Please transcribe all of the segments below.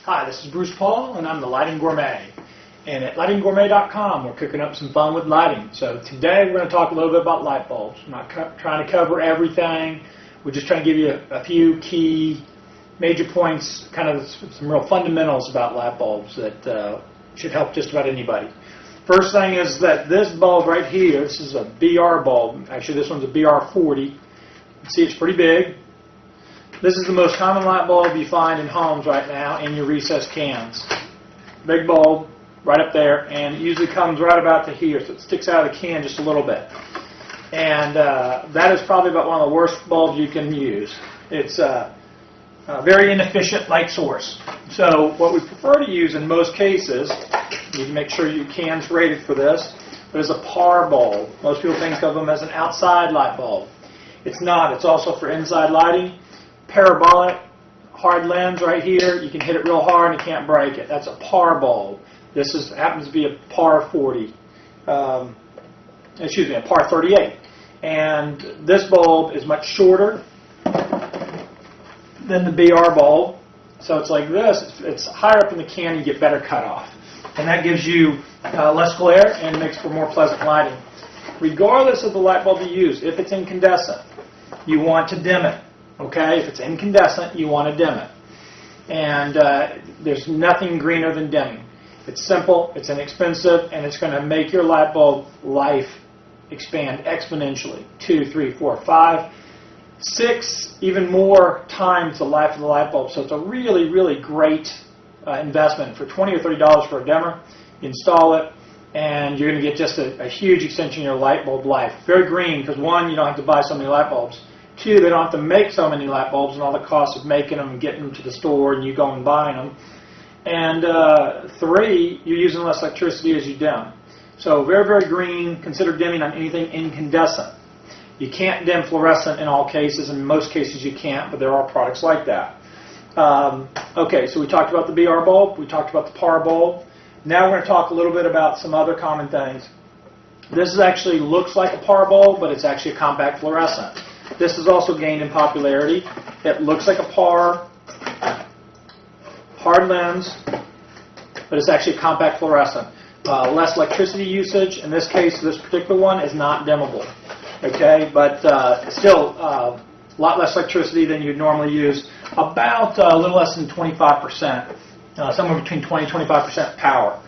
Hi, this is Bruce Paul, and I'm the Lighting Gourmet. And at lightinggourmet.com, we're cooking up some fun with lighting. So today we're going to talk a little bit about light bulbs. I'm not trying to cover everything. We're just trying to give you a few key major points, kind of some real fundamentals about light bulbs that should help just about anybody. First thing is that this bulb right here, this is a BR bulb. Actually, this one's a BR40. You can see it's pretty big. This is the most common light bulb you find in homes right now in your recessed cans. Big bulb, right up there, and it usually comes right about to here, so it sticks out of the can just a little bit. And that is probably about one of the worst bulbs you can use. It's a very inefficient light source. So what we prefer to use in most cases, you need to make sure your can's rated for this, but is a par bulb. Most people think of them as an outside light bulb. It's not. It's also for inside lighting. Parabolic, hard lens right here. You can hit it real hard and you can't break it. That's a par bulb. This happens to be a par 40. Excuse me, a par 38. And this bulb is much shorter than the BR bulb. So it's like this. It's higher up in the can. You get better cutoff. And that gives you less glare and makes for more pleasant lighting. Regardless of the light bulb you use, if it's incandescent, you want to dim it. Okay, if it's incandescent, you want to dim it. And there's nothing greener than dimming. It's simple, it's inexpensive, and it's going to make your light bulb life expand exponentially. 2, 3, 4, 5, 6, even more times the life of the light bulb. So it's a really, really great investment. For $20 or $30 for a dimmer, you install it, and you're going to get just a huge extension in your light bulb life. Very green, because one, you don't have to buy so many light bulbs. 2, they don't have to make so many light bulbs and all the costs of making them and getting them to the store and you go and buying them. And 3, you're using less electricity as you dim. So very, very green. Consider dimming on anything incandescent. You can't dim fluorescent in all cases. In most cases you can't, but there are products like that. Okay, so we talked about the BR bulb. We talked about the PAR bulb. Now we're going to talk a little bit about some other common things. This actually looks like a PAR bulb, but it's actually a compact fluorescent. This has also gained in popularity. It looks like a PAR, hard lens, but it's actually a compact fluorescent. Less electricity usage. In this case, this particular one is not dimmable. Okay, but still a lot less electricity than you'd normally use. About a little less than 25%, somewhere between 20 and 25% power.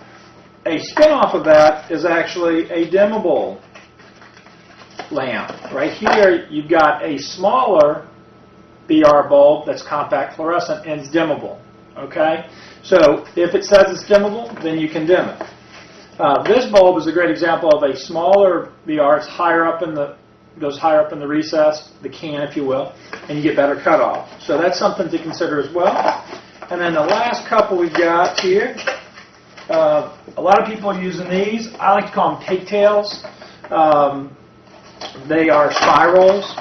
A spin-off of that is actually a dimmable lamp. Right here you've got a smaller BR bulb that's compact fluorescent and it's dimmable. Okay, so if it says it's dimmable, then you can dim it. This bulb is a great example of a smaller BR. It's higher up in the goes higher up in the recess, the can, if you will, and you get better cutoff. So that's something to consider as well. And then the last couple we've got here. A lot of people are using these. I like to call them pigtails. They are spirals,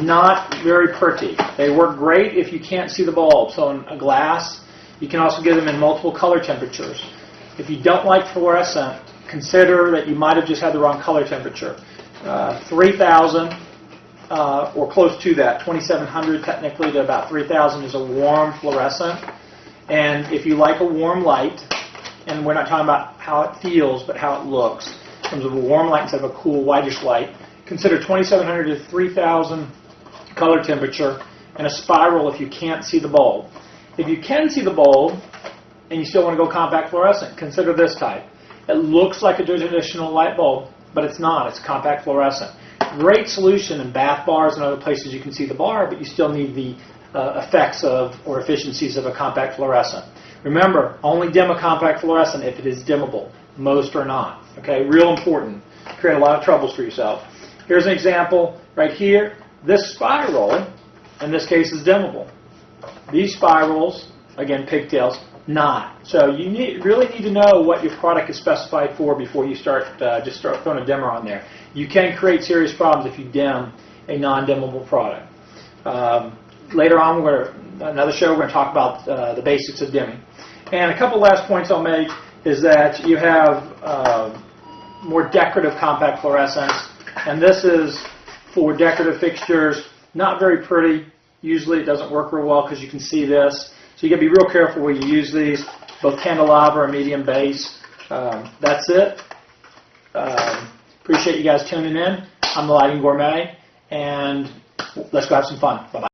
not very pretty. They work great if you can't see the bulb. So in a glass, you can also get them in multiple color temperatures. If you don't like fluorescent, consider that you might have just had the wrong color temperature. 3,000 or close to that, 2,700 technically to about 3,000 is a warm fluorescent. And if you like a warm light, and we're not talking about how it feels, but how it looks, in terms of a warm light instead of a cool whitish light, consider 2,700 to 3,000 color temperature and a spiral if you can't see the bulb. If you can see the bulb and you still want to go compact fluorescent, consider this type. It looks like a traditional light bulb, but it's not. It's compact fluorescent. Great solution in bath bars and other places you can see the bar, but you still need the effects of or efficiencies of a compact fluorescent. Remember, only dim a compact fluorescent if it is dimmable. Most are not. Okay, real important. Create a lot of troubles for yourself. Here's an example right here. This spiral, in this case, is dimmable. These spirals, again, pigtails, not. So you really need to know what your product is specified for before you start throwing a dimmer on there. You can create serious problems if you dim a non-dimmable product. Later on, another show, we're going to talk about the basics of dimming. And a couple last points I'll make is that you have more decorative compact fluorescents, and this is for decorative fixtures. Not very pretty. Usually it doesn't work real well because you can see this. So you got to be real careful when you use these, both candelabra and medium base. That's it. Appreciate you guys tuning in. I'm the Lighting Gourmet, and let's go have some fun. Bye-bye.